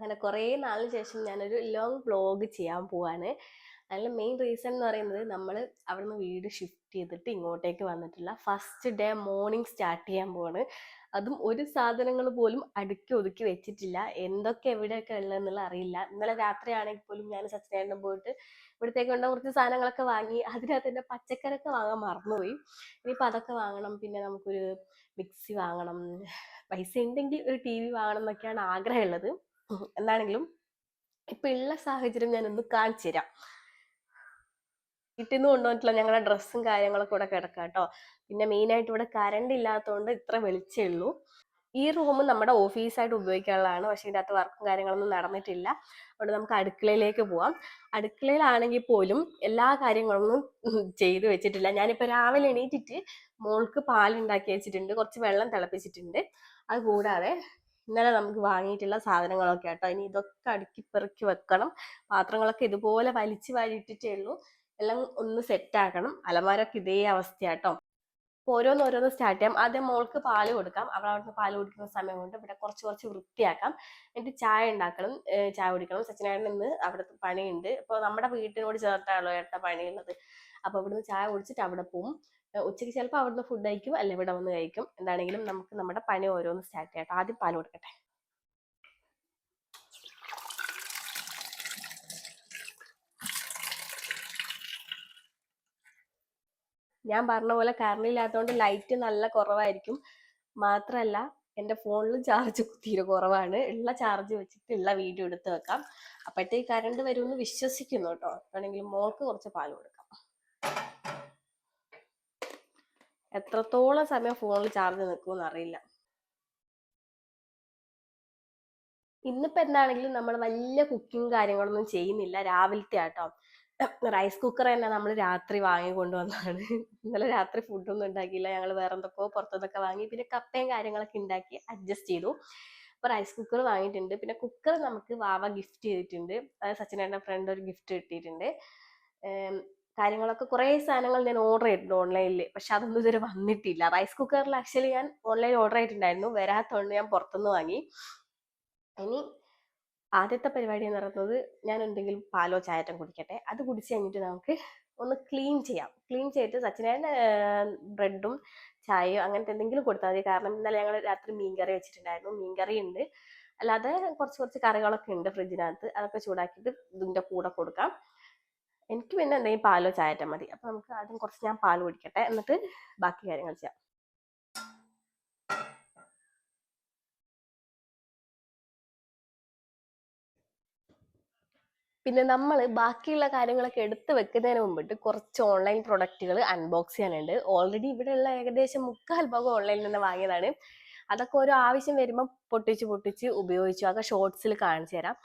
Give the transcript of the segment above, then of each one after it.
അങ്ങനെ കുറേ നാളിന് ശേഷം ഞാനൊരു ലോങ് വ്ലോഗ് ചെയ്യാൻ പോവാണ്. അതിൻ്റെ മെയിൻ റീസൺ എന്ന് പറയുന്നത് നമ്മൾ അവിടുന്ന് വീട് ഷിഫ്റ്റ് ചെയ്തിട്ട് ഇങ്ങോട്ടേക്ക് വന്നിട്ടില്ല. ഫസ്റ്റ് ഡേ മോർണിംഗ് സ്റ്റാർട്ട് ചെയ്യാൻ പോവാണ്. അതും ഒരു സാധനങ്ങൾ പോലും അടുക്കി ഒതുക്കി വെച്ചിട്ടില്ല. എന്തൊക്കെ എവിടെയൊക്കെ ഉള്ളതെന്നുള്ള അറിയില്ല. ഇന്നലെ രാത്രിയാണെങ്കിൽ പോലും ഞാൻ സച്ചിനേട്ടനും പോയിട്ട് ഇവിടത്തേക്ക് കൊണ്ട് കുറച്ച് സാധനങ്ങളൊക്കെ വാങ്ങി. അതിനകത്ത് എൻ്റെ പച്ചക്കറിയൊക്കെ വാങ്ങാൻ മറന്നുപോയി. ഇനിയിപ്പോൾ അതൊക്കെ വാങ്ങണം. പിന്നെ നമുക്കൊരു മിക്സി വാങ്ങണം. പൈസ ഉണ്ടെങ്കിൽ ഒരു TV വാങ്ങണം എന്നൊക്കെയാണ് ആഗ്രഹമുള്ളത്. എന്താണെങ്കിലും ഇപ്പൊ ഉള്ള സാഹചര്യം ഞാനൊന്ന് കാണിച്ചു തരാം. വീട്ടിൽ നിന്ന് കൊണ്ടുവന്നിട്ടുള്ള ഞങ്ങളുടെ ഡ്രസ്സും കാര്യങ്ങളൊക്കെ ഇവിടെ കിടക്കാം കേട്ടോ. പിന്നെ മെയിനായിട്ട് ഇവിടെ കറണ്ട് ഇല്ലാത്തതുകൊണ്ട് ഇത്ര വെളിച്ചേ ഉള്ളൂ. ഈ റൂം നമ്മുടെ ഓഫീസായിട്ട് ഉപയോഗിക്കാനുള്ളതാണ്. പക്ഷെ ഇതിൻ്റെ അകത്ത് വർക്കും കാര്യങ്ങളൊന്നും നടന്നിട്ടില്ല. അതുകൊണ്ട് നമുക്ക് അടുക്കളയിലേക്ക് പോവാം. അടുക്കളയിലാണെങ്കിൽ പോലും എല്ലാ കാര്യങ്ങളൊന്നും ചെയ്തു വെച്ചിട്ടില്ല. ഞാനിപ്പോൾ രാവിലെ എണീറ്റിട്ട് മോൾക്ക് പാലുണ്ടാക്കി വെച്ചിട്ടുണ്ട്, കുറച്ച് വെള്ളം തിളപ്പിച്ചിട്ടുണ്ട്. അത് കൂടാതെ ഇന്നലെ നമുക്ക് വാങ്ങിയിട്ടുള്ള സാധനങ്ങളൊക്കെ കേട്ടോ. ഇനി ഇതൊക്കെ അടുക്കി പെറുക്കി വെക്കണം. പാത്രങ്ങളൊക്കെ ഇതുപോലെ വലിച്ചു വാരിയിട്ടിട്ടേ ഉള്ളൂ. എല്ലാം ഒന്ന് സെറ്റ് ആക്കണം. അലമാരൊക്കെ ഇതേ അവസ്ഥയാട്ടോ. അപ്പോൾ ഓരോന്നോരോന്ന് സ്റ്റാർട്ട് ചെയ്യാം. ആദ്യം മോൾക്ക് പാല് കൊടുക്കാം. അവൾ അവിടുന്ന് പാല് കുടിക്കുന്ന സമയം കൊണ്ട് ഇവിടെ കുറച്ച് വൃത്തിയാക്കാം. എന്നിട്ട് ചായ ഉണ്ടാക്കണം, ചായ കുടിക്കണം. സച്ചിനേട്ടൻ ഇന്ന് അവിടുത്തെ പണിയുണ്ട്. ഇപ്പോൾ നമ്മുടെ വീട്ടിനോട് ചേർത്താണല്ലോ ഏട്ട പണിയുള്ളത്. അപ്പോൾ ഇവിടുന്ന് ചായ കുടിച്ചിട്ട് അവിടെ പോവും. ഉച്ചയ്ക്ക് ചിലപ്പോൾ അവിടുന്ന് ഫുഡ് കഴിക്കും, അല്ല ഇവിടെ വന്ന് കഴിക്കും. എന്താണെങ്കിലും നമുക്ക് നമ്മുടെ പണി ഓരോന്ന് സ്റ്റാർട്ട് ചെയ്യാം. ആദ്യം പാല് കൊടുക്കട്ടെ. ഞാൻ പറഞ്ഞ പോലെ കറണ്ട് ഇല്ലാത്തതുകൊണ്ട് ലൈറ്റ് നല്ല കുറവായിരിക്കും. മാത്രമല്ല എൻ്റെ ഫോണിലും ചാർജ് തീരെ കുറവാണ്. ഉള്ള ചാർജ് വെച്ചിട്ട് ഉള്ള വീഡിയോ എടുത്ത് വെക്കാം. അപ്പോഴത്തേക്ക് കറണ്ട് വരുമെന്ന് വിശ്വസിക്കുന്നു കേട്ടോ. ആണെങ്കിൽ മോൾക്ക് കുറച്ച് പാൽ കൊടുക്കാം. എത്രത്തോളം സമയം ഫോണിൽ ചാർജ് നിൽക്കുമെന്ന് അറിയില്ല. ഇന്നിപ്പോൾ എന്താണെങ്കിലും നമ്മൾ വലിയ കുക്കിങ് കാര്യങ്ങളൊന്നും ചെയ്യുന്നില്ല. രാവിലത്തെ ആട്ടോ. റൈസ് കുക്കർ തന്നെ നമ്മൾ രാത്രി വാങ്ങി കൊണ്ടുവന്നതാണ്. ഇന്നലെ രാത്രി ഫുഡൊന്നും ഉണ്ടാക്കിയില്ല. ഞങ്ങൾ വേറെ എന്തൊക്കെയോ പുറത്തുനിന്നൊക്കെ വാങ്ങി. പിന്നെ കപ്പയും കാര്യങ്ങളൊക്കെ ഉണ്ടാക്കി അഡ്ജസ്റ്റ് ചെയ്തു. അപ്പോൾ റൈസ് കുക്കർ വാങ്ങിയിട്ടുണ്ട്. പിന്നെ കുക്കർ നമുക്ക് വാവ ഗിഫ്റ്റ് ചെയ്തിട്ടുണ്ട്. അതായത് സച്ചിനേട്ടൻ്റെ ഫ്രണ്ട് ഒരു ഗിഫ്റ്റ് കിട്ടിയിട്ടുണ്ട്. കാര്യങ്ങളൊക്കെ കുറേ സാധനങ്ങൾ ഞാൻ ഓർഡർ ചെയ്തിട്ടുണ്ട് ഓൺലൈനിൽ. പക്ഷെ അതൊന്നും ഇതുവരെ വന്നിട്ടില്ല. റൈസ് കുക്കറിൽ ആക്ച്വലി ഞാൻ ഓൺലൈൻ ഓർഡർ ചെയ്തിട്ടുണ്ടായിരുന്നു. വരാത്തതുകൊണ്ട് ഞാൻ പുറത്തുനിന്ന് വാങ്ങി. ഇനി ആദ്യത്തെ പരിപാടി എന്ന് പറയുന്നത് ഞാൻ എന്തെങ്കിലും പാലോ ചായറ്റം കുടിക്കട്ടെ. അത് കുടിച്ച് കഴിഞ്ഞിട്ട് നമുക്ക് ഒന്ന് ക്ലീൻ ചെയ്യാം. ക്ലീൻ ചെയ്തിട്ട് സച്ചിനേൻ്റെ ബ്രെഡും ചായയോ അങ്ങനത്തെ എന്തെങ്കിലും കൊടുത്താൽ മതി. കാരണം ഇന്നലെ ഞങ്ങൾ രാത്രി മീൻകറി വെച്ചിട്ടുണ്ടായിരുന്നു. മീൻകറി ഉണ്ട്, അല്ലാതെ കുറച്ച് കറികളൊക്കെ ഉണ്ട് ഫ്രിഡ്ജിനകത്ത്. അതൊക്കെ ചൂടാക്കിയിട്ട് ഇതിൻ്റെ കൂടെ കൊടുക്കാം. എനിക്ക് പിന്നെ എന്തെങ്കിലും പാലോ ചായറ്റം മതി. അപ്പോൾ നമുക്ക് ആദ്യം കുറച്ച് ഞാൻ പാൽ കുടിക്കട്ടെ, എന്നിട്ട് ബാക്കി കാര്യങ്ങൾ ചെയ്യാം. പിന്നെ നമ്മൾ ബാക്കിയുള്ള കാര്യങ്ങളൊക്കെ എടുത്ത് വെക്കുന്നതിന് മുമ്പിട്ട് കുറച്ച് ഓൺലൈൻ പ്രൊഡക്റ്റുകൾ അൺബോക്സ് ചെയ്യാനുണ്ട്. ഓൾറെഡി ഇവിടെയുള്ള ഏകദേശം 3/4 ഭാഗം ഓൺലൈനിൽ നിന്ന് വാങ്ങിയതാണ്. അതൊക്കെ ഓരോ ആവശ്യം വരുമ്പോൾ പൊട്ടിച്ച് ഉപയോഗിച്ചു. അതൊക്കെ ഷോർട്സിൽ കാണിച്ചു തരാം.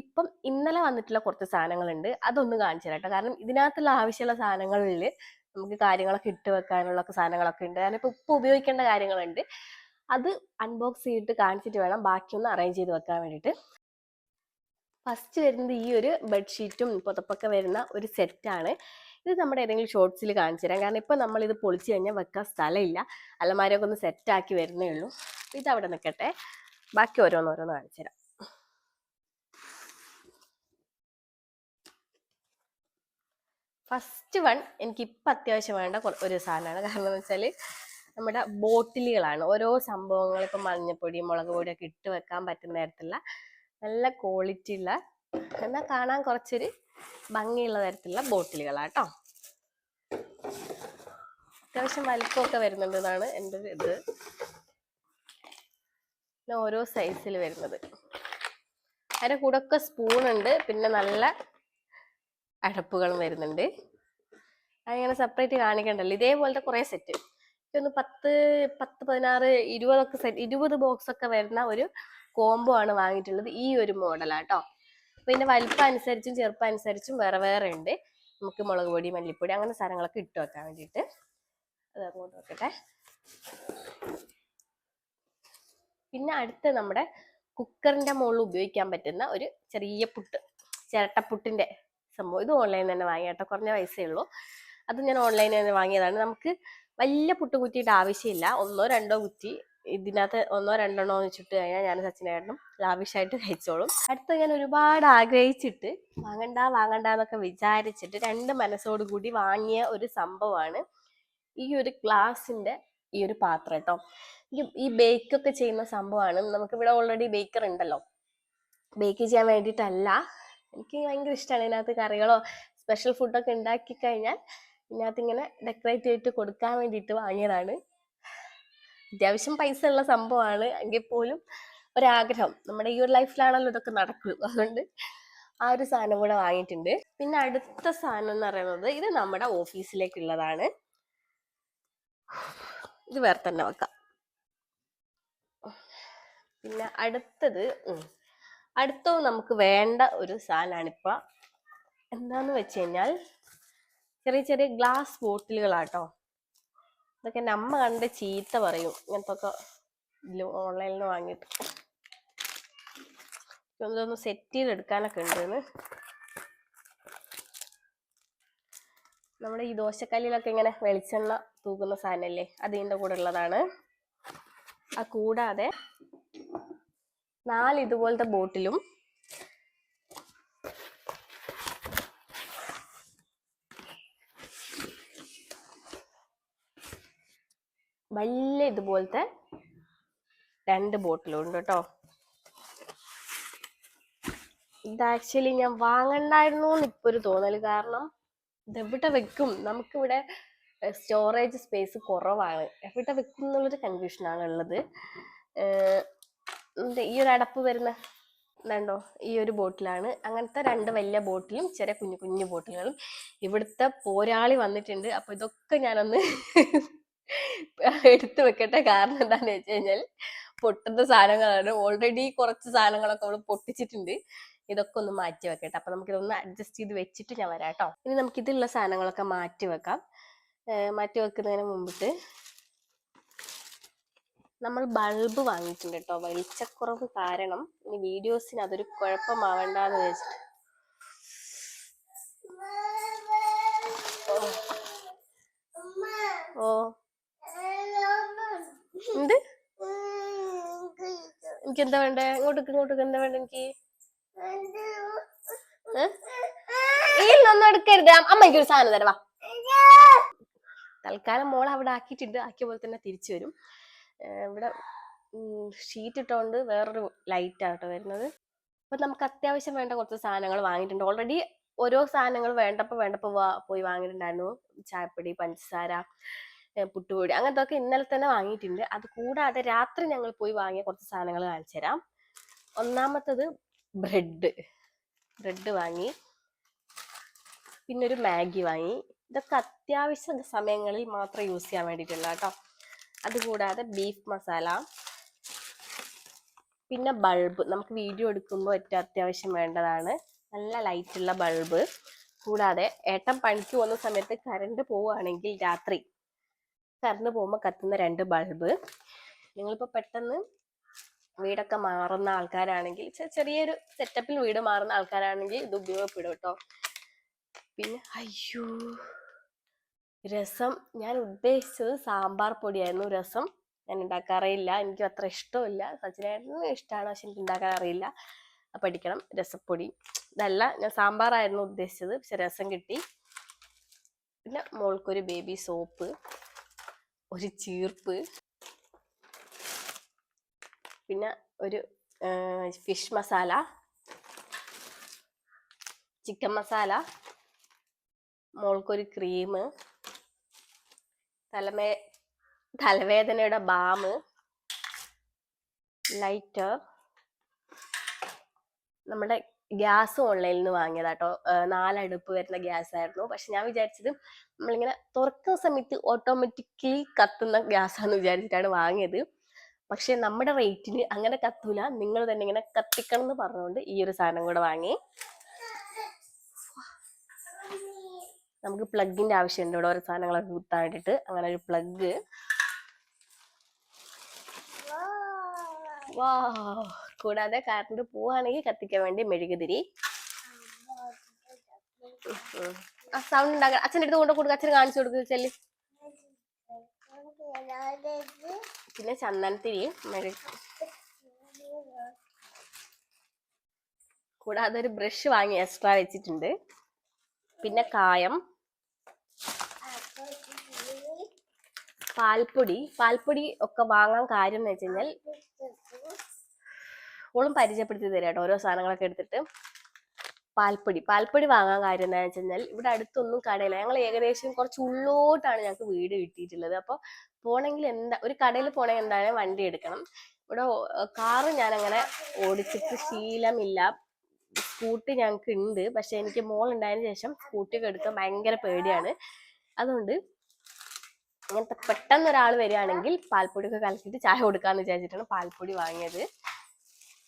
ഇപ്പം ഇന്നലെ വന്നിട്ടുള്ള കുറച്ച് സാധനങ്ങളുണ്ട്, അതൊന്ന് കാണിച്ചു തരാം കേട്ടോ. കാരണം ഇതിനകത്തുള്ള ആവശ്യമുള്ള സാധനങ്ങളിൽ നമുക്ക് കാര്യങ്ങളൊക്കെ ഇട്ട് വെക്കാനുള്ള സാധനങ്ങളൊക്കെ ഉണ്ട്. ഞാനിപ്പോൾ ഇപ്പം ഉപയോഗിക്കേണ്ട കാര്യങ്ങളുണ്ട്. അത് അൺബോക്സ് ചെയ്തിട്ട് കാണിച്ചിട്ട് വേണം ബാക്കിയൊന്ന് അറേഞ്ച് ചെയ്ത് വെക്കാൻ വേണ്ടിയിട്ട്. ഫസ്റ്റ് വരുന്നത് ഈ ഒരു ബെഡ്ഷീറ്റും പുതപ്പൊക്കെ വരുന്ന ഒരു സെറ്റാണ്. ഇത് നമ്മുടെ ഏതെങ്കിലും ഷോർട്സിൽ കാണിച്ചു തരാം. കാരണം ഇപ്പം നമ്മളിത് പൊളിച്ചു കഴിഞ്ഞാൽ വെക്കാൻ സ്ഥലമില്ല. അലമാരയൊക്കെ ഒന്ന് സെറ്റാക്കി വരുന്നേ ഉള്ളൂ. ഇതവിടെ നിൽക്കട്ടെ, ബാക്കി ഓരോന്നോരോന്ന് കാണിച്ചു തരാം. ഫസ്റ്റ് വൺ എനിക്കിപ്പം അത്യാവശ്യം വേണ്ട ഒരു സാധനമാണ്. കാരണം എന്ന് വെച്ചാൽ നമ്മുടെ ബോട്ടിലുകളാണ്. ഓരോ സംഭവങ്ങൾ ഇപ്പം മഞ്ഞപ്പൊടി മുളക് പൊടിയൊക്കെ ഇട്ട് വെക്കാൻ പറ്റുന്ന തരത്തിലുള്ള നല്ല ക്വാളിറ്റി ഉള്ള, എന്നാൽ കാണാൻ കുറച്ചൊരു ഭംഗിയുള്ള തരത്തിലുള്ള ബോട്ടിലുകളാട്ടോ. അത്യാവശ്യം വലിപ്പമൊക്കെ വരുന്നുണ്ട് എന്നാണ് എൻ്റെ ഒരു ഇത്. പിന്നെ ഓരോ സൈസിൽ വരുന്നത്. അതിൻ്റെ കൂടെ ഒക്കെ സ്പൂണുണ്ട്. പിന്നെ നല്ല അടപ്പുകളും വരുന്നുണ്ട്. അതിങ്ങനെ സെപ്പറേറ്റ് കാണിക്കണ്ടല്ലോ. ഇതേപോലത്തെ കുറേ സെറ്റ്, ഒന്ന് 10, 16, 20 ബോക്സ് ഒക്കെ വരുന്ന ഒരു കോംബോ ആണ് വാങ്ങിയിട്ടുള്ളത്. ഈ ഒരു മോഡലാട്ടോ. പിന്നെ വലിപ്പം അനുസരിച്ചും ചെറുപ്പം അനുസരിച്ചും വേറെ ഉണ്ട്. നമുക്ക് മുളക് പൊടി മല്ലിപ്പൊടി അങ്ങനെ സാധനങ്ങളൊക്കെ ഇട്ട് വെക്കാൻ വേണ്ടിയിട്ട്. അത് അങ്ങോട്ട് വെക്കട്ടെ. പിന്നെ അടുത്ത് നമ്മുടെ കുക്കറിന്റെ മുകളിൽ ഉപയോഗിക്കാൻ പറ്റുന്ന ഒരു ചെറിയ ചിരട്ടപ്പുട്ടിന്റെ സംഭവം. ഇത് ഓൺലൈനിൽ തന്നെ വാങ്ങിയ കേട്ടോ. കുറഞ്ഞ പൈസയേ ഉള്ളൂ. അത് ഞാൻ ഓൺലൈനിൽ തന്നെ വാങ്ങിയതാണ്. നമുക്ക് വലിയ പുട്ട് കുറ്റിയുടെ ആവശ്യമില്ല. 1-2 കുറ്റി ഇതിനകത്ത് ഒന്നോ രണ്ടെണ്ണോ വെച്ചിട്ട് കഴിഞ്ഞാൽ ഞാൻ സച്ചിനേട്ടനും ലാവിഷായിട്ട് കഴിച്ചോളും. അടുത്ത ഞാൻ ഒരുപാട് ആഗ്രഹിച്ചിട്ട് വാങ്ങണ്ട എന്നൊക്കെ വിചാരിച്ചിട്ട് രണ്ട് മനസ്സോടു കൂടി വാങ്ങിയ ഒരു സംഭവമാണ് ഈ ഒരു ഗ്ലാസിന്റെ ഈ ഒരു പാത്രം കേട്ടോ. ഈ ബേക്കൊക്കെ ചെയ്യുന്ന സംഭവമാണ്. നമുക്കിവിടെ ഓൾറെഡി ബേക്കർ ഉണ്ടല്ലോ. ബേക്ക് ചെയ്യാൻ വേണ്ടിയിട്ടല്ല, എനിക്ക് ഭയങ്കര ഇഷ്ടമാണ് ഇതിനകത്ത് കറികളോ സ്പെഷ്യൽ ഫുഡൊക്കെ ഉണ്ടാക്കി കഴിഞ്ഞാൽ ഇതിനകത്ത് ഇങ്ങനെ ഡെക്കറേറ്റ് ചെയ്തിട്ട് കൊടുക്കാൻ വേണ്ടിയിട്ട് വാങ്ങിയതാണ്. അത്യാവശ്യം പൈസ ഉള്ള സംഭവമാണ്, എങ്കിൽ പോലും ഒരാഗ്രഹം. നമ്മുടെ ഈ ഒരു ലൈഫിലാണല്ലോ ഇതൊക്കെ നടക്കും, അതുകൊണ്ട് ആ ഒരു സാധനം കൂടെ വാങ്ങിയിട്ടുണ്ട്. പിന്നെ അടുത്ത സാധനം എന്ന് പറയുന്നത് ഇത് നമ്മുടെ ഓഫീസിലേക്കുള്ളതാണ്. ഇത് വേറെ തന്നെ വെക്കാം. പിന്നെ അടുത്തത് നമുക്ക് വേണ്ട ഒരു സാധനമാണിപ്പോൾ. എന്താന്ന് വെച്ച് കഴിഞ്ഞാൽ ചെറിയ ചെറിയ ഗ്ലാസ് ബോട്ടിലുകളാട്ടോ. ഇതൊക്കെ എൻ്റെ അമ്മ കണ്ട് ചീത്ത പറയും ഇങ്ങനത്തെ ഒക്കെ ഓൺലൈനിൽ നിന്ന് വാങ്ങിയിട്ട്. ഇതൊന്ന് സെറ്റ് ചെയ്തെടുക്കാനൊക്കെ ഉണ്ടെന്ന്. നമ്മുടെ ഈ ദോശക്കല്ലിലൊക്കെ ഇങ്ങനെ വെളിച്ചെണ്ണ തൂക്കുന്ന സാധനമല്ലേ, അതിൻ്റെ കൂടെ ഉള്ളതാണ്. കൂടാതെ 4 ഇതുപോലത്തെ ബോട്ടിലും വലിയ ഇതുപോലത്തെ 2 ബോട്ടിലും ഉണ്ട് കേട്ടോ. ഇത് ആക്ച്വലി ഞാൻ വാങ്ങണ്ടായിരുന്നു എന്ന് ഇപ്പൊ ഒരു തോന്നല്. കാരണം ഇതെവിടെ വെക്കും, നമുക്കിവിടെ സ്റ്റോറേജ് സ്പേസ് കുറവാണ്, എവിടെ വെക്കും എന്നുള്ളൊരു കൺഫ്യൂഷനാണ് ഉള്ളത്. ഈ ഒരു അടപ്പ് വരുന്ന ഇതുണ്ടോ, ഈ ഒരു ബോട്ടിലാണ്. അങ്ങനത്തെ 2 വലിയ ബോട്ടിലും ചെറിയ കുഞ്ഞു കുഞ്ഞു ബോട്ടിലുകളും. ഇവിടുത്തെ പോരാളി വന്നിട്ടുണ്ട്, അപ്പൊ ഇതൊക്കെ ഞാനൊന്ന് എടുത്തു വെക്കട്ടെ. കാരണം എന്താന്ന് വെച്ച് കഴിഞ്ഞാൽ പൊട്ടുന്ന സാധനങ്ങളാണ്. ഓൾറെഡി കുറച്ച് സാധനങ്ങളൊക്കെ അവള് പൊട്ടിച്ചിട്ടുണ്ട്. ഇതൊക്കെ ഒന്ന് മാറ്റി വെക്കട്ടെ. അപ്പൊ നമുക്കിതൊന്ന് അഡ്ജസ്റ്റ് ചെയ്ത് വെച്ചിട്ട് ഞാൻ വരാം കേട്ടോ. ഇനി നമുക്ക് ഇതിലുള്ള സാധനങ്ങളൊക്കെ മാറ്റി വെക്കാം. മാറ്റി വെക്കുന്നതിന് മുമ്പിട്ട് നമ്മൾ ബൾബ് വാങ്ങിയിട്ടുണ്ട് കേട്ടോ. വെളിച്ചക്കുറവ് കാരണം ഇനി വീഡിയോസിന് അതൊരു കുഴപ്പമാവണ്ടെന്ന് വെച്ചിട്ട്. ഓ എന്ത് എനിക്ക് എന്താ വേണ്ടേ? ഇങ്ങോട്ടേക്ക് എന്താ വേണ്ട എനിക്ക്? ഒന്നും എടുക്കരുത്, അമ്മയ്ക്ക് ഒരു സാധനം തരവാ. തൽക്കാലം മോൾ അവിടെ ആക്കിയിട്ടുണ്ട്, ആക്കിയ പോലെ തന്നെ തിരിച്ചു വരും. ഇവിടെ ഷീറ്റ് ഇട്ടുകൊണ്ട് വേറൊരു ലൈറ്റ് ആട്ടോ വരുന്നത്. അപ്പൊ നമുക്ക് അത്യാവശ്യം വേണ്ട കുറച്ച് സാധനങ്ങൾ വാങ്ങിയിട്ടുണ്ട്. ഓൾറെഡി ഓരോ സാധനങ്ങൾ വേണ്ടപ്പോ പോയി വാങ്ങിയിട്ടുണ്ടായിരുന്നു. ചായപ്പൊടി, പഞ്ചസാര, പുട്ടുപൊടി, അങ്ങനത്തെ ഒക്കെ ഇന്നലെ തന്നെ വാങ്ങിയിട്ടുണ്ട്. അത് കൂടാതെ രാത്രി ഞങ്ങൾ പോയി വാങ്ങിയ കുറച്ച് സാധനങ്ങൾ കാണിച്ചു തരാം. ഒന്നാമത്തത് ബ്രെഡ് വാങ്ങി. പിന്നെ ഒരു മാഗി വാങ്ങി. ഇതൊക്കെ അത്യാവശ്യ സമയങ്ങളിൽ മാത്രം യൂസ് ചെയ്യാൻ വേണ്ടിയിട്ടുള്ള കേട്ടോ. അതുകൂടാതെ ബീഫ് മസാല, പിന്നെ ബൾബ്. നമുക്ക് വീഡിയോ എടുക്കുമ്പോൾ ഏറ്റവും അത്യാവശ്യം വേണ്ടതാണ് നല്ല ലൈറ്റുള്ള ബൾബ്. കൂടാതെ ഏട്ടൻ പണിക്ക് പോകുന്ന സമയത്ത് കറണ്ട് പോവുകയാണെങ്കിൽ രാത്രി കറണ്ട് പോകുമ്പോൾ കത്തുന്ന 2 ബൾബ്. നിങ്ങളിപ്പോൾ പെട്ടെന്ന് വീടൊക്കെ മാറുന്ന ആൾക്കാരാണെങ്കിൽ, ചെറിയൊരു സെറ്റപ്പിൽ വീട് മാറുന്ന ആൾക്കാരാണെങ്കിൽ ഇത് ഉപയോഗപ്പെടും കേട്ടോ. പിന്നെ രസം. ഞാൻ ഉദ്ദേശിച്ചത് സാമ്പാർ പൊടിയായിരുന്നു. രസം ഞാൻ ഉണ്ടാക്കാറില്ല, എനിക്ക് അത്ര ഇഷ്ടമില്ല. സച്ചിനേട്ടന് ഇഷ്ടമാണ്, പക്ഷെ എനിക്ക് ഉണ്ടാക്കാൻ അറിയില്ല. പഠിക്കണം. രസപ്പൊടി ഇതല്ല, ഞാൻ സാമ്പാറായിരുന്നു ഉദ്ദേശിച്ചത്, പക്ഷെ രസം കിട്ടി. പിന്നെ മോൾക്കൊരു ബേബി സോപ്പ്, ഒരു ചീർപ്പ്, പിന്നെ ഒരു ഫിഷ് മസാല, ചിക്കൻ മസാല, മോൾക്കൊരു ക്രീം, തലവേദനയുടെ ബാം, ലൈറ്റർ. നമ്മുടെ ഗ്യാസ് ഓൺലൈനിൽ നിന്ന് വാങ്ങിയതാട്ടോ. 4 അടുപ്പ് വരുന്ന ഗ്യാസ് ആയിരുന്നു. പക്ഷെ ഞാൻ വിചാരിച്ചത് നമ്മളിങ്ങനെ തുറക്കുന്ന സമയത്ത് ഓട്ടോമാറ്റിക്കലി കത്തുന്ന ഗ്യാസാന്ന് വിചാരിച്ചിട്ടാണ് വാങ്ങിയത്. പക്ഷെ നമ്മുടെ റേറ്റിന് അങ്ങനെ കത്തൂല, നിങ്ങൾ തന്നെ ഇങ്ങനെ കത്തിക്കണം എന്ന് പറഞ്ഞുകൊണ്ട് ഈ ഒരു സാധനം കൂടെ വാങ്ങി. നമുക്ക് പ്ലഗിന്റെ ആവശ്യമുണ്ട് ഇവിടെ ഓരോ സാധനങ്ങളൊക്കെ കുത്താൻ വേണ്ടിയിട്ട്. അങ്ങനെ ഒരു പ്ലഗ്. കൂടാതെ കറണ്ട് പോവാണെങ്കിൽ കത്തിക്കാൻ വേണ്ടി മെഴുകുതിരി. സൗണ്ട് ഉണ്ടാക്കാൻ അച്ഛൻ്റെ അടുത്ത് കൊണ്ട് കൊടുക്കുക, അച്ഛന് കാണിച്ചു കൊടുക്കുക. ചെല്ലി പിന്നെ ചന്ദനത്തിരി കൂടാതെ ഒരു ബ്രഷ് വാങ്ങി എക്സ്ട്രാ വെച്ചിട്ടുണ്ട്. പിന്നെ കായം, പാൽപ്പൊടി ഒക്കെ വാങ്ങാൻ കാര്യം എന്ന് വെച്ച് കഴിഞ്ഞാൽ ഓളും പരിചയപ്പെടുത്തി തരാം കേട്ടോ, ഓരോ സാധനങ്ങളൊക്കെ എടുത്തിട്ട്. പാൽപ്പൊടി വാങ്ങാൻ കാര്യം എന്താണെന്ന് വെച്ച് കഴിഞ്ഞാൽ ഇവിടെ അടുത്തൊന്നും കടയില്ല. ഞങ്ങൾ ഏകദേശം കുറച്ച് ഉള്ളോട്ടാണ് ഞങ്ങൾക്ക് വീട് കിട്ടിയിട്ടുള്ളത്. അപ്പോൾ പോണെങ്കിൽ ഒരു കടയിൽ പോണെങ്കിൽ എന്തായാലും വണ്ടി എടുക്കണം. ഇവിടെ കാറ് ഞാൻ അങ്ങനെ ഓടിച്ചിട്ട് ശീലമില്ല. സ്കൂട്ടി ഞങ്ങൾക്ക് ഉണ്ട്, പക്ഷെ എനിക്ക് മോൾ ഉണ്ടായതിനു ശേഷം സ്കൂട്ടി ഒക്കെ എടുക്കാൻ ഭയങ്കര പേടിയാണ്. അതുകൊണ്ട് അങ്ങനത്തെ പെട്ടെന്ന് ഒരാൾ വരികയാണെങ്കിൽ പാൽപ്പൊടി ഒക്കെ കലക്കിയിട്ട് ചായ കൊടുക്കാന്ന് വിചാരിച്ചിട്ടാണ് പാൽപ്പൊടി വാങ്ങിയത്.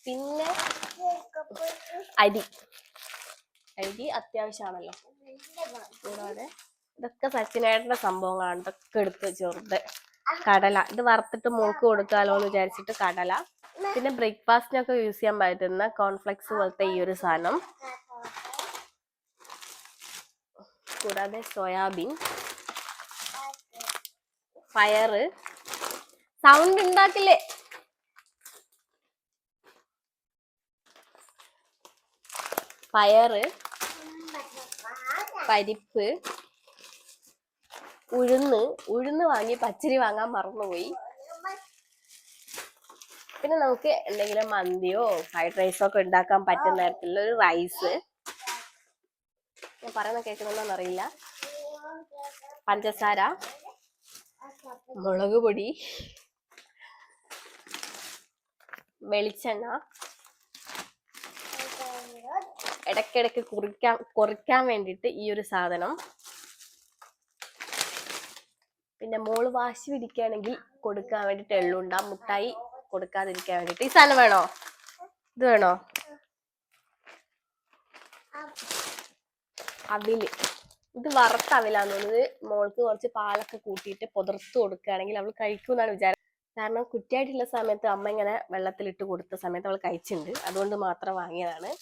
പിന്നെ അരി അത്യാവശ്യമാണല്ലോ. കൂടാതെ ഇതൊക്കെ സച്ചിനേട്ടന്റെ സംഭവങ്ങളാണ്. ഇതൊക്കെ എടുത്ത് ചെറുത് കടല, ഇത് വറുത്തിട്ട് മോൾക്ക് കൊടുക്കാലോ എന്ന് വിചാരിച്ചിട്ട് കടല. പിന്നെ ബ്രേക്ക്ഫാസ്റ്റിനൊക്കെ യൂസ് ചെയ്യാൻ പറ്റുന്ന കോൺഫ്ലെക്സ് പോലത്തെ ഈ ഒരു സാധനം. കൂടാതെ സോയാബീൻ, പയറ്. സൗണ്ട് ഉണ്ടാക്കില്ലേ. പയറ്, പരിപ്പ്, ഉഴുന്ന് വാങ്ങി, പച്ചരി വാങ്ങാൻ മറന്നുപോയി. പിന്നെ നമുക്ക് എന്തെങ്കിലും മന്തിയോ ഫ്രൈഡ് റൈസോ ഒക്കെ ഉണ്ടാക്കാൻ പറ്റുന്ന തരത്തിലുള്ള ഒരു റൈസ്. ഞാൻ പറയുന്ന കേൾക്കുന്നുണ്ടോന്ന് അറിയില്ല. പഞ്ചസാര, മുളക് പൊടി, വെളിച്ചെണ്ണ, ഇടയ്ക്കിടയ്ക്ക് കുറിക്കാൻ വേണ്ടിയിട്ട് ഈ ഒരു സാധനം. പിന്നെ മോള് വാശി പിടിക്കുകയാണെങ്കിൽ കൊടുക്കാൻ വേണ്ടിയിട്ട് എള്ളുണ്ട, മുട്ടായി കൊടുക്കാതിരിക്കാൻ വേണ്ടിയിട്ട്. ഈ സാധനം വേണോ? ഇത് വേണോ? അവില്. ഇത് വറുത്ത അവിലാന്ന് തോന്നുന്നത്. മോൾക്ക് കുറച്ച് പാലൊക്കെ കൂട്ടിയിട്ട് പുതിർത്ത് കൊടുക്കുകയാണെങ്കിൽ അവൾ കഴിക്കുമെന്നാണ് വിചാരം. കാരണം കുറ്റിയായിട്ടുള്ള സമയത്ത് അമ്മ ഇങ്ങനെ വെള്ളത്തിലിട്ട് കൊടുത്ത സമയത്ത് അവൾ കഴിച്ചിട്ടുണ്ട്, അതുകൊണ്ട് മാത്രം വാങ്ങിയതാണ്.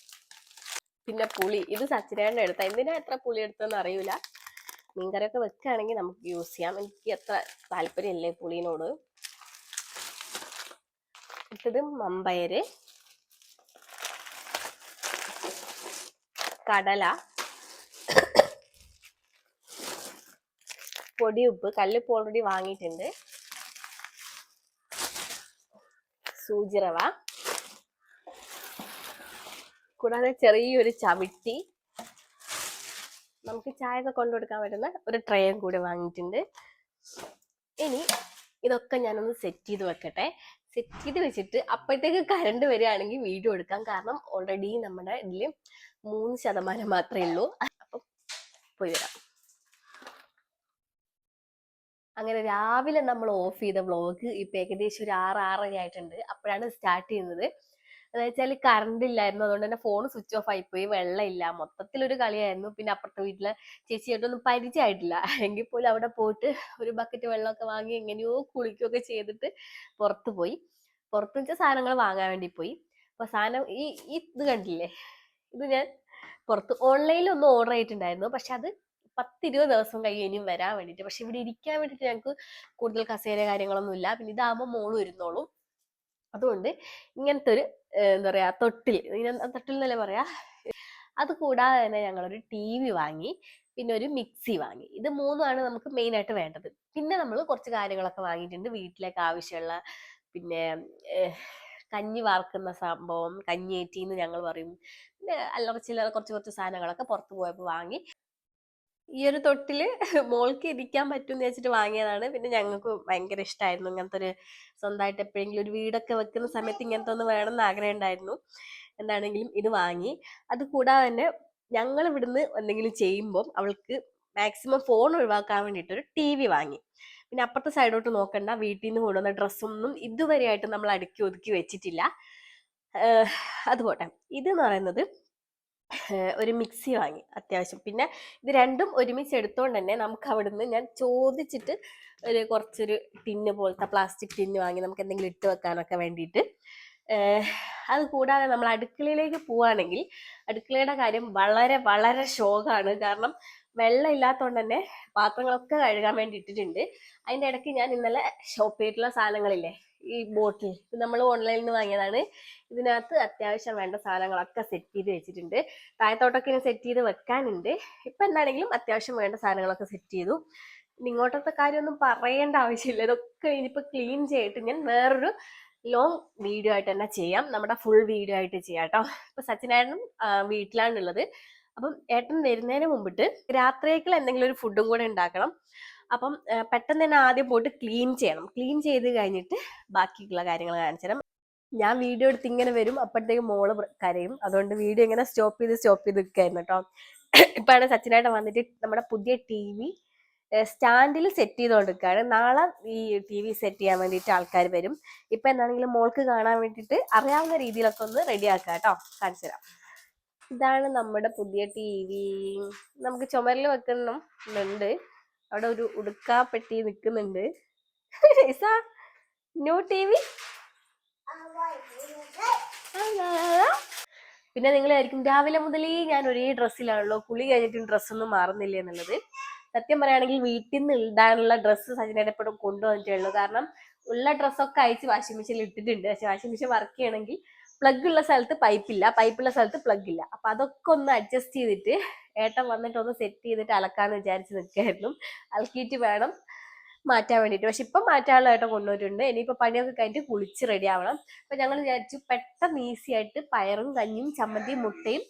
പിന്നെ പുളി, ഇത് സച്ചിനേട്ടൻ്റെ എടുത്ത. എന്തിനാ എത്ര പുളി എടുത്തതെന്ന് അറിയില്ല. മീൻകറിയൊക്കെ വെക്കുകയാണെങ്കിൽ നമുക്ക് യൂസ് ചെയ്യാം. എനിക്ക് അത്ര താല്പര്യമില്ലേ പുളിനോട്. ഇട്ടത് മമ്പയര്, കടല, പൊടിയുപ്പ്, കല്ലുപ്പ് ഓൾറെഡി വാങ്ങിയിട്ടുണ്ട്, സൂചിറവ, കൂടാതെ ചെറിയൊരു ചവിട്ടി, നമുക്ക് ചായ ഒക്കെ കൊണ്ടുകൊടുക്കാൻ പറ്റുന്ന ഒരു ട്രേയും കൂടി വാങ്ങിയിട്ടുണ്ട്. ഇനി ഇതൊക്കെ ഞാനൊന്ന് സെറ്റ് ചെയ്ത് വെക്കട്ടെ. സെറ്റ് ചെയ്ത് വെച്ചിട്ട് അപ്പോഴത്തേക്ക് കറണ്ട് വരികയാണെങ്കിൽ വീഡിയോ എടുക്കാം. കാരണം ഓൾറെഡി നമ്മുടെ ഇതിൽ 3% മാത്രമേ ഉള്ളൂ. അപ്പം പോയി വരാം. അങ്ങനെ രാവിലെ നമ്മൾ ഓഫ് ചെയ്ത വ്ളോഗ് ഇപ്പൊ ഏകദേശം ഒരു 6-6:30 ആയിട്ടുണ്ട്. അപ്പോഴാണ് സ്റ്റാർട്ട് ചെയ്യുന്നത്. എന്ന് വെച്ചാൽ കറണ്ട് ഇല്ലായിരുന്നു, അതുകൊണ്ട് തന്നെ ഫോൺ സ്വിച്ച് ഓഫ് ആയിപ്പോയി. വെള്ളമില്ല, മൊത്തത്തിലൊരു കളിയായിരുന്നു. പിന്നെ അപ്പുറത്തെ വീട്ടിലെ ചേച്ചിയായിട്ടൊന്നും പരിചയമായിട്ടില്ല. എങ്കിൽ പോലും അവിടെ പോയിട്ട് ഒരു ബക്കറ്റ് വെള്ളമൊക്കെ വാങ്ങി എങ്ങനെയോ കുളിക്കുകയൊക്കെ ചെയ്തിട്ട് പുറത്ത് പോയി. പുറത്ത് വെച്ച സാധനങ്ങൾ വാങ്ങാൻ വേണ്ടി പോയി. അപ്പൊ സാധനം ഇത് കണ്ടില്ലേ, ഇത് ഞാൻ പുറത്ത് ഓൺലൈനിൽ ഒന്ന് ഓർഡർ ചെയ്തിട്ടുണ്ടായിരുന്നു. പക്ഷെ അത് 10-20 ദിവസം കഴിയും ഇനിയും വരാൻ വേണ്ടിയിട്ട്. പക്ഷെ ഇവിടെ ഇരിക്കാൻ വേണ്ടിയിട്ട് ഞങ്ങൾക്ക് കൂടുതൽ കസേര കാര്യങ്ങളൊന്നും ഇല്ല. പിന്നെ ഇതാകുമ്പോൾ മോളും ഇരുന്നോളും. അതുകൊണ്ട് ഇങ്ങനത്തെ ഒരു എന്താ പറയാ തൊട്ടിൽ എന്നല്ലേ പറയാ. അത് കൂടാതെ തന്നെ ഞങ്ങളൊരു TV വാങ്ങി, പിന്നെ ഒരു മിക്സി വാങ്ങി. ഇത് മൂന്നുമാണ് നമുക്ക് മെയിൻ ആയിട്ട് വേണ്ടത്. പിന്നെ നമ്മൾ കുറച്ച് കാര്യങ്ങളൊക്കെ വാങ്ങിയിട്ടുണ്ട് വീട്ടിലേക്ക് ആവശ്യമുള്ള. പിന്നെ കഞ്ഞി വാർക്കുന്ന സംഭവം, കഞ്ഞിയേറ്റി എന്ന് ഞങ്ങൾ പറയും. പിന്നെ അല്ലറ ചില്ലറ കുറച്ച് സാധനങ്ങളൊക്കെ പുറത്ത് പോയപ്പോൾ വാങ്ങി. ഈ ഒരു തൊട്ടില് മോൾക്ക് ഇരിക്കാൻ പറ്റുമെന്ന് വെച്ചിട്ട് വാങ്ങിയതാണ്. പിന്നെ ഞങ്ങൾക്ക് ഭയങ്കര ഇഷ്ടമായിരുന്നു ഇങ്ങനത്തെ ഒരു സ്വന്തമായിട്ട് എപ്പോഴെങ്കിലും ഒരു വീടൊക്കെ വെക്കുന്ന സമയത്ത് ഇങ്ങനത്തെ ഒന്ന് വേണമെന്ന് ആഗ്രഹം ഉണ്ടായിരുന്നു. എന്താണെങ്കിലും ഇത് വാങ്ങി. അത് കൂടാതെ തന്നെ ഞങ്ങൾ ഇവിടുന്ന് എന്തെങ്കിലും ചെയ്യുമ്പോൾ അവൾക്ക് മാക്സിമം ഫോൺ ഒഴിവാക്കാൻ വേണ്ടിയിട്ട് ഒരു TV വാങ്ങി. പിന്നെ അപ്പുറത്തെ സൈഡോട്ട് നോക്കണ്ട, വീട്ടിൽ നിന്ന് കൊണ്ടുവന്ന ഡ്രസ്സൊന്നും ഇതുവരെയായിട്ട് നമ്മൾ അടുക്കി ഒതുക്കി വെച്ചിട്ടില്ല. അതുപോട്ടെ. ഇതെന്ന് പറയുന്നത് ഒരു മിക്സി വാങ്ങി അത്യാവശ്യം. പിന്നെ ഇത് രണ്ടും ഒരുമിച്ച് എടുത്തോണ്ട് തന്നെ നമുക്ക് അവിടുന്ന് ഞാൻ ചോദിച്ചിട്ട് കുറച്ചൊരു ടിന്ന് പോലത്തെ പ്ലാസ്റ്റിക് ടിന്ന് വാങ്ങി, നമുക്ക് എന്തെങ്കിലും ഇട്ട് വെക്കാനൊക്കെ വേണ്ടിയിട്ട്. അത് കൂടാതെ നമ്മൾ അടുക്കളയിലേക്ക് പോവുകയാണെങ്കിൽ അടുക്കളയുടെ കാര്യം വളരെ വളരെ ശോകമാണ്. കാരണം വെള്ളം ഇല്ലാത്തതുകൊണ്ട് തന്നെ പാത്രങ്ങളൊക്കെ കഴുകാൻ വേണ്ടി ഇട്ടിട്ടുണ്ട്. അതിന്റെ ഇടയ്ക്ക് ഞാൻ ഇന്നലെ ഷോപ്പ് ചെയ്തിട്ടുള്ള സാധനങ്ങളില്ലേ, ഈ ബോട്ടിൽ, ഇത് നമ്മൾ ഓൺലൈനിൽ നിന്ന് വാങ്ങിയതാണ്. ഇതിനകത്ത് അത്യാവശ്യം വേണ്ട സാധനങ്ങളൊക്കെ സെറ്റ് ചെയ്ത് വെച്ചിട്ടുണ്ട്. താഴത്തോട്ടൊക്കെ സെറ്റ് ചെയ്ത് വെക്കാനുണ്ട്. ഇപ്പൊ എന്താണെങ്കിലും അത്യാവശ്യം വേണ്ട സാധനങ്ങളൊക്കെ സെറ്റ് ചെയ്തു. ഇങ്ങോട്ടത്തെ കാര്യമൊന്നും പറയേണ്ട ആവശ്യമില്ല. ഇതൊക്കെ ഇനിയിപ്പോ ക്ലീൻ ചെയ്തിട്ട് ഞാൻ വേറൊരു ലോങ് വീഡിയോ ആയിട്ട് തന്നെ ചെയ്യാം, നമ്മുടെ ഫുൾ വീഡിയോ ആയിട്ട് ചെയ്യാം കേട്ടോ. ഇപ്പൊ സച്ചിനേട്ടനും വീട്ടിലാണുള്ളത്. അപ്പം ഏട്ടൻ വരുന്നതിന് മുമ്പിട്ട് രാത്രിയേക്കുള്ള എന്തെങ്കിലും ഒരു ഫുഡും കൂടെ ഉണ്ടാക്കണം. അപ്പം പെട്ടെന്ന് തന്നെ ആദ്യം പോയിട്ട് ക്ലീൻ ചെയ്യണം. ക്ലീൻ ചെയ്ത് കഴിഞ്ഞിട്ട് ബാക്കിയുള്ള കാര്യങ്ങൾ കാണിച്ചു തരാം. ഞാൻ വീഡിയോ എടുത്ത് ഇങ്ങനെ വരും, അപ്പോഴത്തേക്ക് മോള് കരയും. അതുകൊണ്ട് വീഡിയോ ഇങ്ങനെ സ്റ്റോപ്പ് ചെയ്ത് നിൽക്കായിരുന്നു കേട്ടോ. ഇപ്പാണ് സച്ചിനായിട്ട് വന്നിട്ട് നമ്മുടെ പുതിയ TV സ്റ്റാൻഡിൽ സെറ്റ് ചെയ്തുകൊണ്ടിരിക്കുകയാണ്. നാളെ ഈ TV സെറ്റ് ചെയ്യാൻ വേണ്ടിയിട്ട് ആൾക്കാർ വരും. ഇപ്പൊ എന്താണെങ്കിലും മോൾക്ക് കാണാൻ വേണ്ടിയിട്ട് അറിയാവുന്ന രീതിയിലൊക്കെ ഒന്ന് റെഡി ആക്കാം കേട്ടോ. കാണിച്ചു തരാം. ഇതാണ് നമ്മുടെ പുതിയ TV. നമുക്ക് ചുമരിൽ വെക്കുന്നുണ്ട്. അവിടെ ഒരു ഉടുക്കാപ്പെട്ടി നിൽക്കുന്നുണ്ട്. New TV. പിന്നെ നിങ്ങളായിരിക്കും രാവിലെ മുതലേ ഞാൻ ഒരേ ഡ്രസ്സിലാണല്ലോ, കുളി കഴിഞ്ഞിട്ടും ഡ്രസ്സൊന്നും മാറുന്നില്ല എന്നുള്ളത്. സത്യം പറയുകയാണെങ്കിൽ വീട്ടിൽ നിന്ന് ഇടാനുള്ള ഡ്രസ്സ് സച്ചിനേടെ എപ്പോഴും കൊണ്ടുവന്നിട്ടുള്ളൂ. കാരണം ഉള്ള ഡ്രസ്സൊക്കെ അയച്ച് വാഷിംഗ് മെഷീനിൽ ഇട്ടിട്ടുണ്ട്. പക്ഷെ വാഷിംഗ് മെഷീൻ വർക്ക് ചെയ്യണമെങ്കിൽ പ്ലഗ് ഉള്ള സ്ഥലത്ത് പൈപ്പില്ല, പൈപ്പുള്ള സ്ഥലത്ത് പ്ലഗ് ഇല്ല. അപ്പൊ അതൊക്കെ ഒന്ന് അഡ്ജസ്റ്റ് ചെയ്തിട്ട് ഏട്ടൻ വന്നിട്ട് ഒന്ന് സെറ്റ് ചെയ്തിട്ട് അലക്കാന്ന് വിചാരിച്ച് നിൽക്കായിരുന്നു. അലക്കിയിട്ട് വേണം മാറ്റാൻ വേണ്ടിയിട്ട്. പക്ഷെ ഇപ്പം മാറ്റാനുള്ള ഏട്ടൻ കൊണ്ടുപോയിട്ടുണ്ട്. ഇനിയിപ്പോ പണിയൊക്കെ കഴിഞ്ഞിട്ട് കുളിച്ച് റെഡി ആവണം. അപ്പൊ ഞങ്ങൾ വിചാരിച്ചു പെട്ടെന്ന് ഈസി ആയിട്ട് പയറും കഞ്ഞിയും ചമ്മന്തിയും മുട്ടയും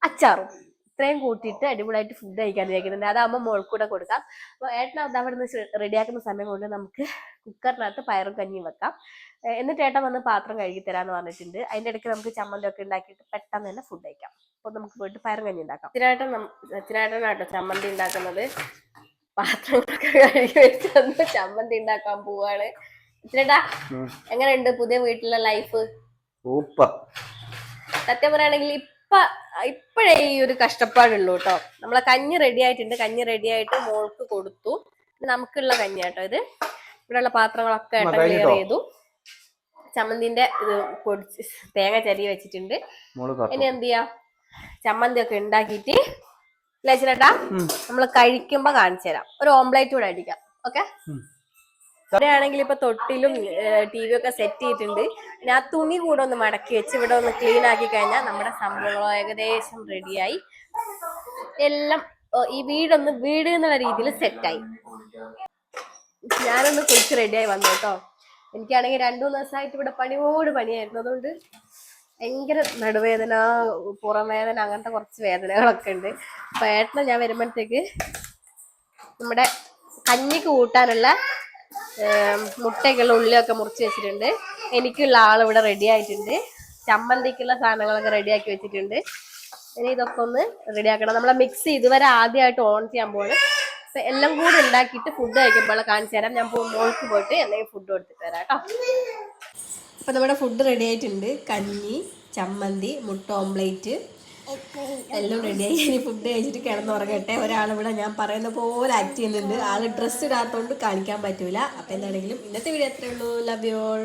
അച്ചാറും ഇത്രയും കൂട്ടിയിട്ട് അടിപൊളിയായിട്ട് ഫുഡ് കഴിക്കാൻ വിചാരിക്കുന്നുണ്ട്. അതാകുമ്പോൾ മോൾക്കൂടെ കൊടുക്കാം. അപ്പോൾ ഏട്ടൻ അത് അവിടെ നിന്ന് റെഡിയാക്കുന്ന സമയം കൊണ്ട് നമുക്ക് കുക്കറിനകത്ത് പയറും കഞ്ഞിയും വെക്കാം. എന്നിട്ട് ഏട്ടൻ വന്ന് പാത്രം കഴുകി തരാന്ന് പറഞ്ഞിട്ടുണ്ട്. അതിന്റെ ഇടയ്ക്ക് നമുക്ക് ചമ്മന്തി ഒക്കെ ഉണ്ടാക്കിയിട്ട് പെട്ടെന്ന് തന്നെ ഫുഡ് കഴിക്കാം. അപ്പോൾ നമുക്ക് പോയിട്ട് പയറും കഞ്ഞി ഉണ്ടാക്കാം. സച്ചിനേട്ടനാട്ടോ ചമ്മന്തി ഉണ്ടാക്കുന്നത്. പാത്രങ്ങളൊക്കെ കഴുകി വെച്ച് ചമ്മന്തി ഉണ്ടാക്കാൻ പോവാണ്. സച്ചിനേട്ടാ, എങ്ങനെയുണ്ട് പുതിയ വീട്ടിലെ ലൈഫ്? സൂപ്പർ. സത്യം പറയുകയാണെങ്കിൽ ഇപ്പോഴേ ഈ ഒരു കഷ്ടപ്പാടുള്ളൂ കേട്ടോ. നമ്മളെ കഞ്ഞി റെഡി ആയിട്ടുണ്ട്. കഞ്ഞി റെഡി ആയിട്ട് മോൾക്ക് കൊടുത്തു. നമുക്കുള്ള കഞ്ഞി കേട്ടോ ഇത്. ഇവിടെയുള്ള പാത്രങ്ങളൊക്കെ ഏട്ടൻ ക്ലിയർ ചെയ്തു. ചമ്മന്തിന്റെ ഇത് പൊടിച്ച് തേങ്ങ ചരിയ വെച്ചിട്ടുണ്ട്. ഇനി എന്ത് ചെയ്യാ, ചമ്മന്തി ഒക്കെ ഉണ്ടാക്കിയിട്ട് ചേട്ടാ നമ്മള് കഴിക്കുമ്പോ കാണിച്ചു തരാം. ഒരു ഓംപ്ലേറ്റ് കൂടെ അടിക്കാം. ഓക്കെ. ഇവിടെയാണെങ്കിൽ ഇപ്പൊ തൊട്ടിലും TV ഒക്കെ സെറ്റ് ചെയ്തിട്ടുണ്ട്. ഞാൻ തുണി കൂടെ ഒന്ന് മടക്കി വെച്ച് ഇവിടെ ഒന്ന് ക്ലീൻ ആക്കി കഴിഞ്ഞാൽ നമ്മുടെ സംഭവങ്ങളോ ഏകദേശം റെഡിയായി. എല്ലാം ഈ വീട് എന്നുള്ള രീതിയിൽ സെറ്റായി. ഞാനൊന്ന് കുളിച്ച് റെഡിയായി വന്നു കേട്ടോ. എനിക്കാണെങ്കിൽ 2-3 ദിവസമായിട്ട് ഇവിടെ പണിയായിരുന്നു. അതുകൊണ്ട് ഭയങ്കര നടുവേദന, പുറം വേദന, അങ്ങനത്തെ കുറച്ച് വേദനകളൊക്കെ ഉണ്ട്. അപ്പൊ ഏട്ടനെ ഞാൻ വരുമ്പോഴത്തേക്ക് നമ്മുടെ കഞ്ഞിക്ക് കൂട്ടാനുള്ള മുട്ടയ്ക്കുള്ള ഉള്ളിയൊക്കെ മുറിച്ച് വെച്ചിട്ടുണ്ട്. എനിക്കുള്ള ആളിവിടെ റെഡി ആയിട്ടുണ്ട്. ചമ്മന്തിക്കുള്ള സാധനങ്ങളൊക്കെ റെഡിയാക്കി വെച്ചിട്ടുണ്ട്. ഇനി ഇതൊക്കെ ഒന്ന് റെഡിയാക്കണം. നമ്മളെ മിക്സി ഇതുവരെ ആദ്യമായിട്ട് ഓൺ ചെയ്യാൻ പോവാണ്. അപ്പൊ എല്ലാം കൂടെ ഉണ്ടാക്കിയിട്ട് ഫുഡ് കഴിക്കുമ്പോൾ കാണിച്ചു തരാം. ഞാൻ മോൾക്ക് പോയിട്ട് എന്തെങ്കിലും ഫുഡ് കൊടുത്തിട്ട് വരാം കേട്ടോ. അപ്പൊ നമ്മുടെ ഫുഡ് റെഡി ആയിട്ടുണ്ട്. കഞ്ഞി, ചമ്മന്തി, മുട്ട ഓംപ്ലേറ്റ് എല്ലാം റെഡിയായി. ഇനി ഫുഡ് കഴിച്ചിട്ട് കിടന്നുറങ്ങട്ടെ. ഒരാളിവിടെ ഞാൻ പറയുന്ന പോലെ ആക്ട് ചെയ്യുന്നുണ്ട്. ആള് ഡ്രസ്സ് ഇടാത്തോണ്ട് കാണിക്കാൻ പറ്റൂല. അപ്പൊ എന്താണെങ്കിലും ഇന്നത്തെ വീഡിയോ അത്രേ ഉള്ളൂ. Love you all.